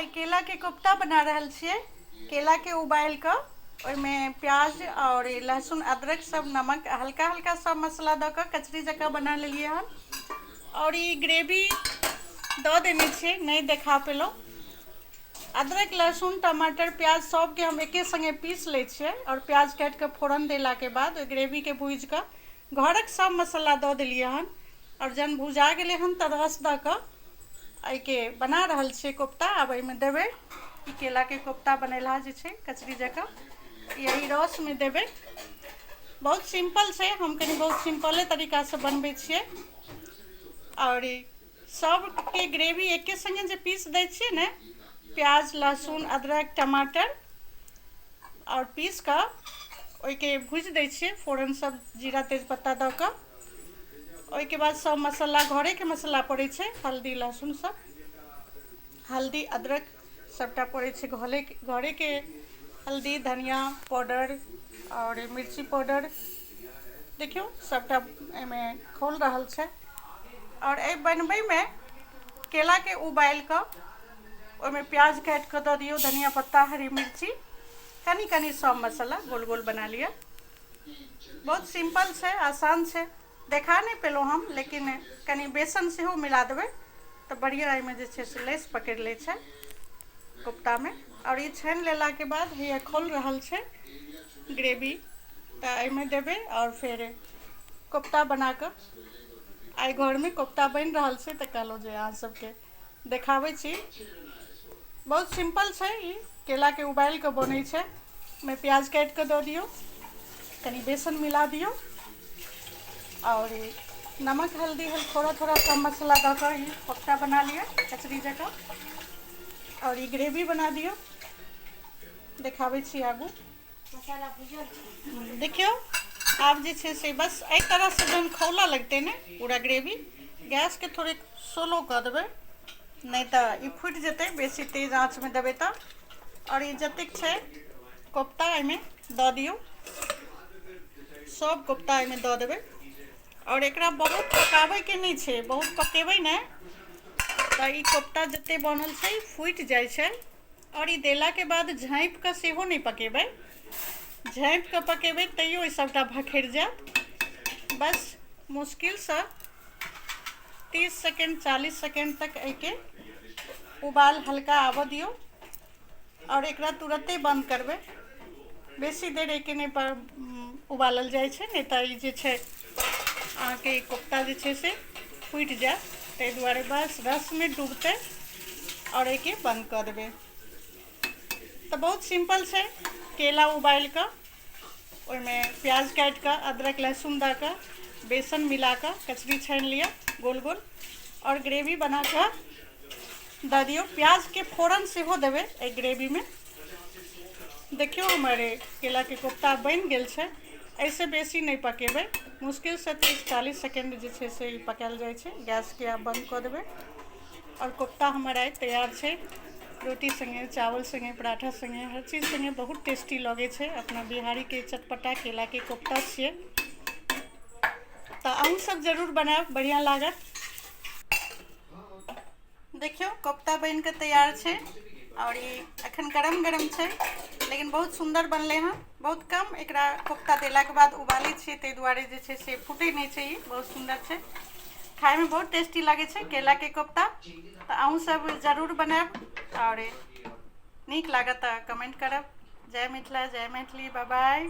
आई केला के कोफ्ता बना रहल छियै। केला के उबाल कऽ ओहिमे प्याज और लहसुन अदरक सब नमक हल्का हल्का सब मसला दऽ कऽ कचरी जकाँ बना लेलियै हन। और ई ग्रेवी दऽ देने छियै, नहीं देखा पेलहुँ। अदरक लहसुन टमाटर प्याज सबके हम एके संगे पीस लै छियै और प्याज काटि कऽ फोरन देलाके बाद ओहि ग्रेवीके भूजि कऽ घरक सब मसाला दऽ देलियै हन। और जहन भुजा गेलै हन तऽ रस दऽ कऽ एहिके बना रहल छियै कोफ्ता। आब एहिमे देबै ई केलाके कोफ्ता बनेला जे छै कचरी जकाँ, यही रसमे देबै। बहुत सिंपल छै, हम कनी बहुत सिंपले तरीकासँ बनबै छियै। और सबके ग्रेवी एके संगे जे पीस दै छियै ने, प्याज लहसुन अदरक टमाटर और पीस कऽ ओहिके भूजि दै छियै फोरन सब जीरा तेजपत्ता दऽ कऽ। ओहिके बाद सब मसाला घरेके मसाला पड़ै छै, हल्दी लहसुन सब, हल्दी अदरक सबटा पड़ै छै घरेके हल्दी धनिया पाउडर और मिर्ची पाउडर। देखियौ सबटा एहिमे खौल रहल छै। और एहि बनबैमे केलाके उबालि कऽ ओहिमे प्याज काटि कऽ दऽ दियौ, धनिया पत्ता हरी मिर्ची कनी कनी सब मसाला गोल गोल बना लिअ। बहुत सिंपल छै, आसान छै। देखा नहीं पेलहुँ हम, लेकिन कनी बेसन सेहो मिला देबै तऽ बढ़िया एहिमे जे छै से लेस पकड़ि लै छै कोफ्तामे। और ई छानि लेलाके बाद हैया खौल रहल छै ग्रेवी, तऽ एहिमे देबै और फेर कोफ्ता बना कऽ आइ घरमे कोफ्ता बनि रहल छै तऽ कहलहुँ जे अहाँ सबके देखाबै छी। बहुत सिंपल छै, ई केलाके उबालि कऽ बनै छै। ओहिमे प्याज काटि कऽ दऽ दियौ, कनी बेसन मिला दियौ और नमक हल्दी थोड़ा थोड़ा कम मसाला दऽ कऽ ई कोफ्ता बना लिअ कचरी जकाँ। और ई ग्रेवी बना दियौ, देखाबै छी आगू। मसाला भुजल छै, देखियौ आब जे छै से बस एहि तरहसँ जहन खौलऽ लगतै ने पूरा ग्रेवी, गैसके थोड़े स्लो कऽ देबै, नहीं तऽ ई फुटि जेतै बेसी तेज आँचमे देबै तऽ। और ई जतेक छै कोफ्ता एहिमे दऽ दियौ, सब कोफ्ता एहिमे दऽ देबै। और एकरा बहुत पकाबैके नहीं छै, बहुत पकेबै ने तऽ ई कोफ्ता जते बनल छै फुटि जाइ छै। और ई देलाके बाद झाँपि कऽ सेहो नहीं पकेबै, झाँपि कऽ पकेबै तैयो ई सबटा भखरि जायत। बस मुश्किलसँ 30 सेकेंड 40 सेकेंड तक एहिके उबाल हल्का आबऽ दियौ और एकरा तुरंते बंद करबै। बेसी देर एहिके नहीं उबालल जाइ छै, नहीं तऽ ई जे छै अहाँके कोफ्ता जे छै से फुटि जायत। ताहि दुआरे बस रसमे डूबतै और एहिके बंद कऽ देबै। तऽ बहुत सिंपल छै, केला उबालि कऽ ओहिमे प्याज काटि कऽ अदरक लहसुन दऽ कऽ बेसन मिला कऽ कचरी छानि लिअ गोल गोल और ग्रेवी बना कऽ दऽ दियौ। प्याजके फोरन सेहो देबै एहि ग्रेवीमे। देखियौ हमर केलाके कोफ्ता बनि गेल छै। एहिसँ बेसी नहीं पकेबै, मुश्किलसँ 30-40 सेकेंड जे छै से ई पकायल जाइ छै। गैसके आब बंद कऽ देबै और कोफ्ता हमर आइ तैयार छै। रोटी संगे चावल संगे पराठा संगे हर चीज संगे बहुत टेस्टी लगै छै। अपना बिहारीके चटपटा केलाके कोफ्ता छियै, तऽ अहूँ सब जरूर बनायब, बढ़िया लागत। देखियौ कोफ्ता बनि कऽ तैयार छै और ई एखन गरम गरम छै, लेकिन बहुत सुंदर बनलै हँ। बहुत कम एकरा कोफ्ता देलाके बाद उबालै छियै, ताहि दुआरे जे छै से फूटै नहीं छै। ई बहुत सुंदर छै, खायमे बहुत टेस्टी लागै छै केलाके कोफ्ता। तऽ अहूँ सब जरूर बनायब और नीक लागत तऽ कमेंट करब। जय मिथिला जय मैथिली, बाय बाय।